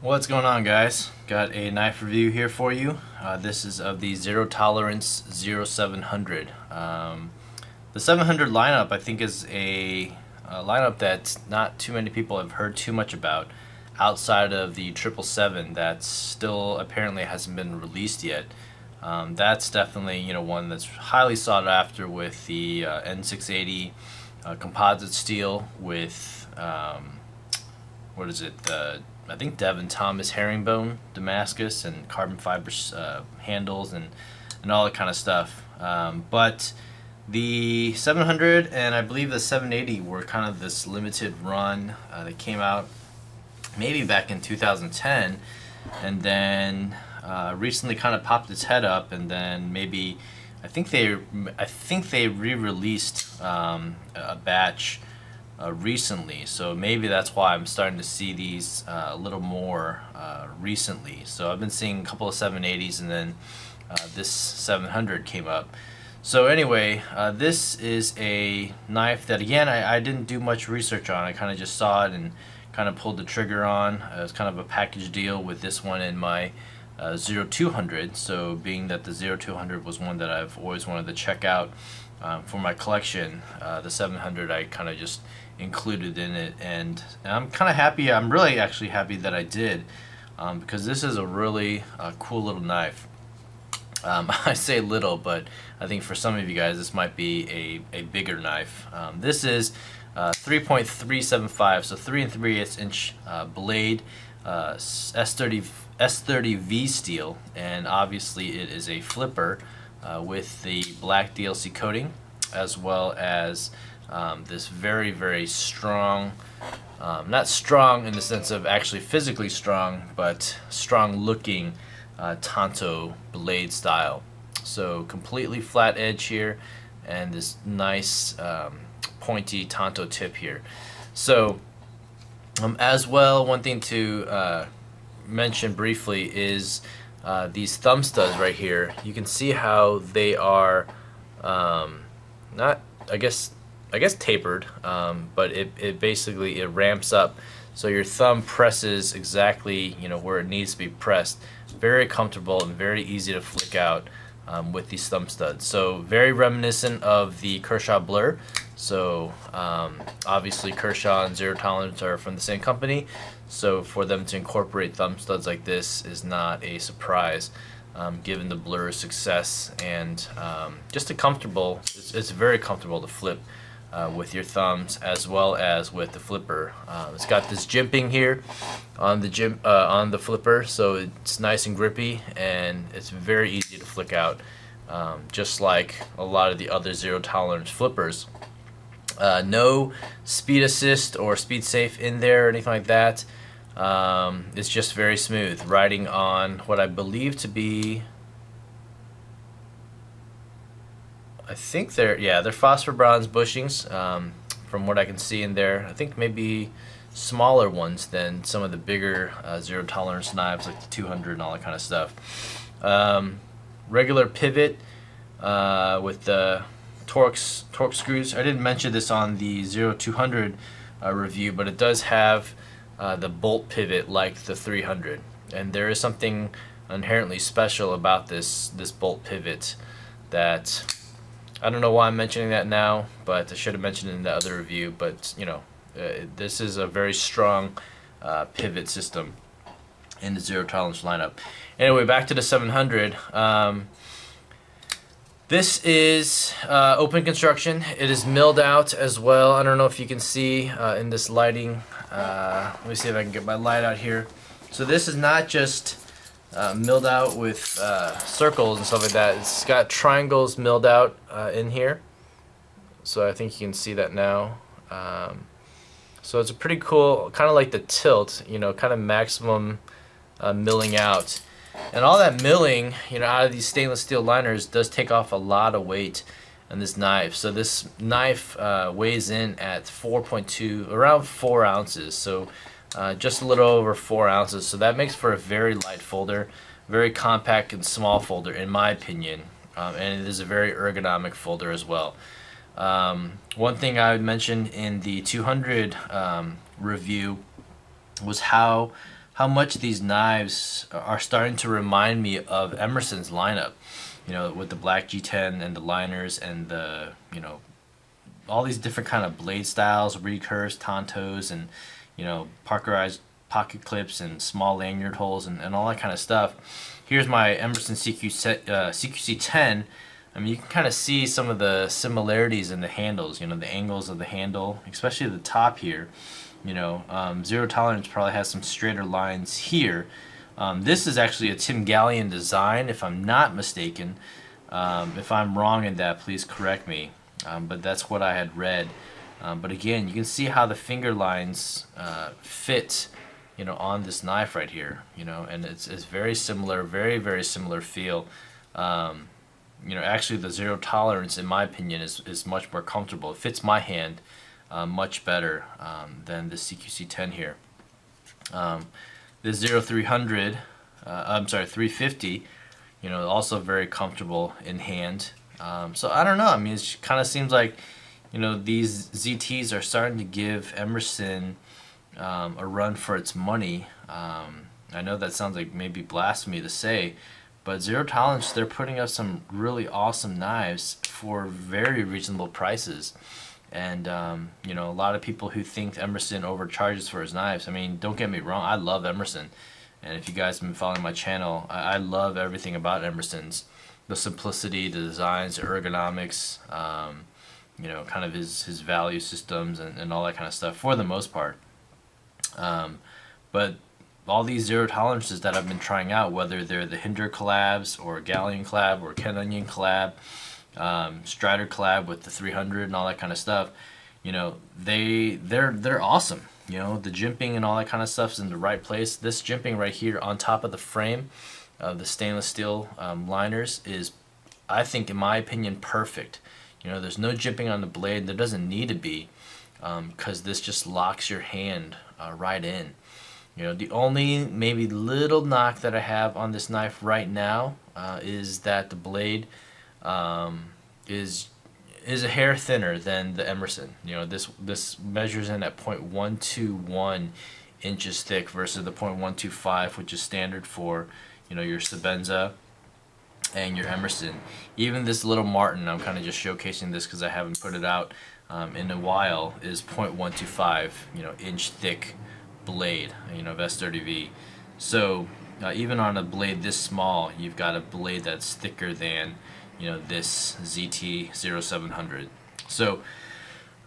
What's going on, guys? Got a knife review here for you. This is of the Zero Tolerance 0700. The 700 lineup, I think, is a lineup that not too many people have heard too much about outside of the 777 that still apparently hasn't been released yet. That's definitely one that's highly sought after with the N680 composite steel with what is it? I think Devin Thomas herringbone Damascus and carbon fiber handles and all that kind of stuff. But the 700 and I believe the 780 were kind of this limited run that came out maybe back in 2010, and then recently kind of popped its head up, and then maybe I think they re-released a batch recently, so maybe that's why I'm starting to see these a little more recently. So I've been seeing a couple of 780s, and then this 700 came up. So anyway, this is a knife that, again, I didn't do much research on. I kind of just saw it and kind of pulled the trigger on. It was kind of a package deal with this one in my 0200. So being that the 0200 was one that I've always wanted to check out for my collection, the 700 I kind of just included in it, and I'm kind of happy. I'm really actually happy that I did, because this is a really cool little knife. I say little, but I think for some of you guys this might be a bigger knife. This is 3.375, so 3 3/8 inch blade, S30V steel, and obviously it is a flipper with the black DLC coating, as well as this very strong, not strong in the sense of actually physically strong, but strong looking Tanto blade style. So completely flat edge here, and this nice pointy Tanto tip here. So as well, one thing to mention briefly is these thumb studs right here. You can see how they are not, I guess tapered, but it basically ramps up, so your thumb presses exactly where it needs to be pressed. Very comfortable and very easy to flick out with these thumb studs. So very reminiscent of the Kershaw Blur. So obviously Kershaw and Zero Tolerance are from the same company, so for them to incorporate thumb studs like this is not a surprise, given the Blur's success, and just a comfortable, it's very comfortable to flip with your thumbs as well as with the flipper. It's got this jimping here on the flipper, so it's nice and grippy, and it's very easy to flick out, just like a lot of the other Zero Tolerance flippers. No speed assist or speed safe in there or anything like that. It's just very smooth, riding on what I believe to be, I think they're phosphor bronze bushings, from what I can see in there. I think maybe smaller ones than some of the bigger Zero Tolerance knives like the 200 and all that kind of stuff. Regular pivot with the torque screws. I didn't mention this on the 0200 review, but it does have the bolt pivot like the 300, and there is something inherently special about this bolt pivot that I don't know why I'm mentioning that now, but I should have mentioned it in the other review. But this is a very strong pivot system in the Zero Tolerance lineup. Anyway, back to the 700. This is open construction. It is milled out as well. I don't know if you can see in this lighting. Let me see if I can get my light out here. So this is not just milled out with circles and stuff like that. It's got triangles milled out in here. So I think you can see that now. So it's a pretty cool, kind of like the tilt, kind of maximum milling out. And all that milling, out of these stainless steel liners does take off a lot of weight on this knife. So this knife weighs in at 4.2, around 4 ounces. So just a little over 4 ounces. So that makes for a very light folder, very compact and small folder in my opinion. And it is a very ergonomic folder as well. One thing I would mention in the 200 review was how how much these knives are starting to remind me of Emerson's lineup. You know, with the black G10 and the liners and the, you know, all these different kind of blade styles, recurves, tantos, and, you know, parkerized pocket clips and small lanyard holes and all that kind of stuff. Here's my Emerson CQC10. I mean, you can kind of see some of the similarities in the handles, you know, the angles of the handle, especially the top here. You know, Zero Tolerance probably has some straighter lines here. This is actually a Tim Gallion design, if I'm not mistaken. If I'm wrong in that, please correct me. But that's what I had read. But again, you can see how the finger lines fit, you know, on this knife right here. You know, and it's very similar, very similar feel. You know, actually the Zero Tolerance, in my opinion, is much more comfortable. It fits my hand much better than the CQC10 here. This 0300, I'm sorry, 350, you know, also very comfortable in hand. So I don't know. I mean, it kind of seems like, you know, these ZTs are starting to give Emerson a run for its money. I know that sounds like maybe blasphemy to say, but Zero Tolerance, they're putting up some really awesome knives for very reasonable prices. And, you know, a lot of people who think Emerson overcharges for his knives, I mean, don't get me wrong, I love Emerson. And if you guys have been following my channel, I love everything about Emerson's. The simplicity, the designs, the ergonomics, you know, kind of his value systems and all that kind of stuff for the most part. But all these Zero Tolerances that I've been trying out, whether they're the Hinder collabs or Gallion collab or Ken Onion collab, Strider collab with the 300 and all that kind of stuff, you know, they're awesome. You know, the jimping and all that kind of stuff is in the right place. This jimping right here on top of the frame of the stainless steel liners is, I think, in my opinion, perfect. You know, there's no jimping on the blade. There doesn't need to be, because this just locks your hand right in. You know, the only maybe little knock that I have on this knife right now is that the blade is a hair thinner than the Emerson. You know, this measures in at 0.121 inches thick versus the 0.125, which is standard for, you know, your Sebenza and your Emerson. Even this little Martin, I'm kind of just showcasing this because I haven't put it out in a while, is 0.125, you know, inch thick blade, you know, of S30V. So even on a blade this small, you've got a blade that's thicker than, you know, this ZT-0700. So,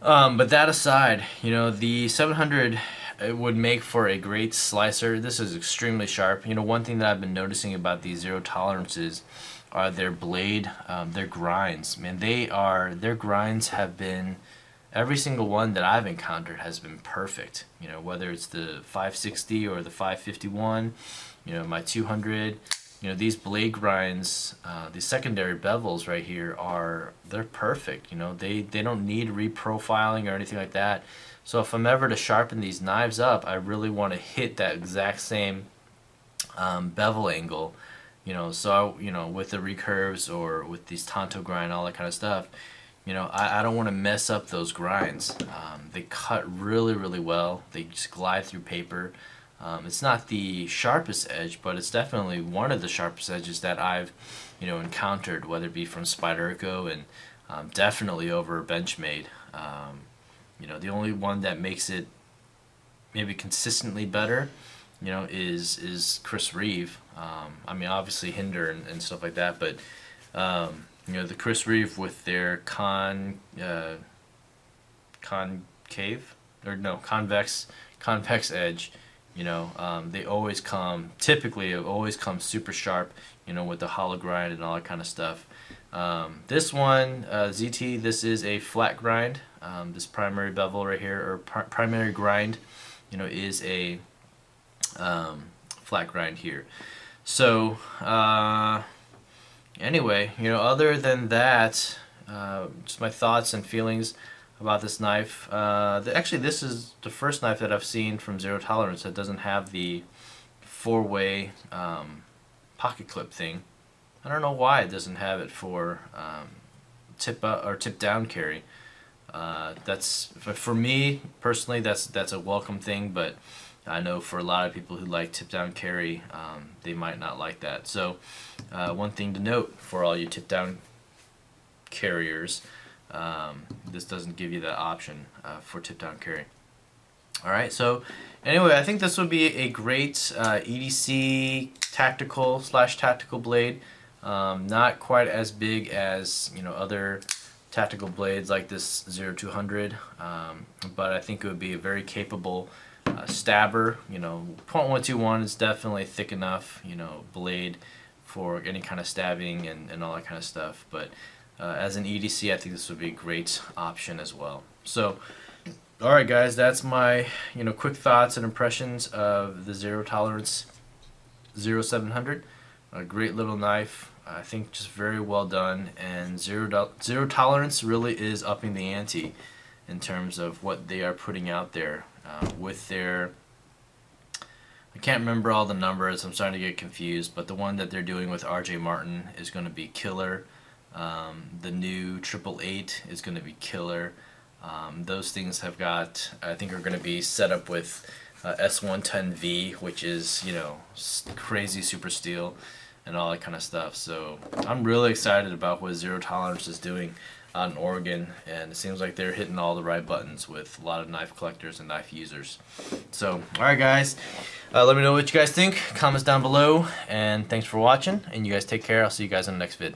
but that aside, you know, the 700, it would make for a great slicer. This is extremely sharp. You know, one thing that I've been noticing about these Zero Tolerances are their blade, their grinds. Man, their grinds have been, every single one that I've encountered has been perfect. You know, whether it's the 560 or the 551, you know, my 200, you know, these blade grinds, these secondary bevels right here they're perfect. You know, they don't need reprofiling or anything like that. So if I'm ever to sharpen these knives up, I really want to hit that exact same bevel angle. You know, so you know, with the recurves or with these Tanto grind, all that kind of stuff. You know, I don't want to mess up those grinds. They cut really well. They just glide through paper. It's not the sharpest edge, but it's definitely one of the sharpest edges that I've, you know, encountered, whether it be from Spyderco and definitely over Benchmade. You know, the only one that makes it maybe consistently better, you know, is Chris Reeve. I mean, obviously Hinder and stuff like that, but you know, the Chris Reeve with their convex edge, you know, they always come, typically it always comes super sharp, you know, with the hollow grind and all that kind of stuff. This one, ZT, this is a flat grind. This primary bevel right here, or primary grind, you know, is a flat grind here. So, anyway, you know, other than that, just my thoughts and feelings about this knife. Actually, this is the first knife that I've seen from Zero Tolerance that doesn't have the four-way pocket clip thing. I don't know why it doesn't have it for tip up or tip down carry. That's, for me personally, that's a welcome thing, but I know for a lot of people who like tip down carry, they might not like that. So one thing to note for all you tip down carriers, this doesn't give you that option for tip down carry. Alright, so anyway, I think this would be a great EDC tactical blade. Not quite as big as, you know, other tactical blades like this 0200, but I think it would be a very capable stabber. You know, .121 is definitely thick enough, you know, blade for any kind of stabbing and all that kind of stuff. But as an EDC, I think this would be a great option as well. So, alright guys, that's my, you know, quick thoughts and impressions of the Zero Tolerance 0700. A great little knife. I think just very well done, and Zero Tolerance really is upping the ante in terms of what they are putting out there with their, I can't remember all the numbers, I'm starting to get confused, but the one that they're doing with RJ Martin is going to be killer. The new 888 is going to be killer. Those things have got, I think, are going to be set up with S110V, which is, you know, crazy super steel and all that kind of stuff. So I'm really excited about what Zero Tolerance is doing out in Oregon, and it seems like they're hitting all the right buttons with a lot of knife collectors and knife users. So, alright guys, let me know what you guys think. Comments down below, and thanks for watching, and you guys take care. I'll see you guys in the next vid.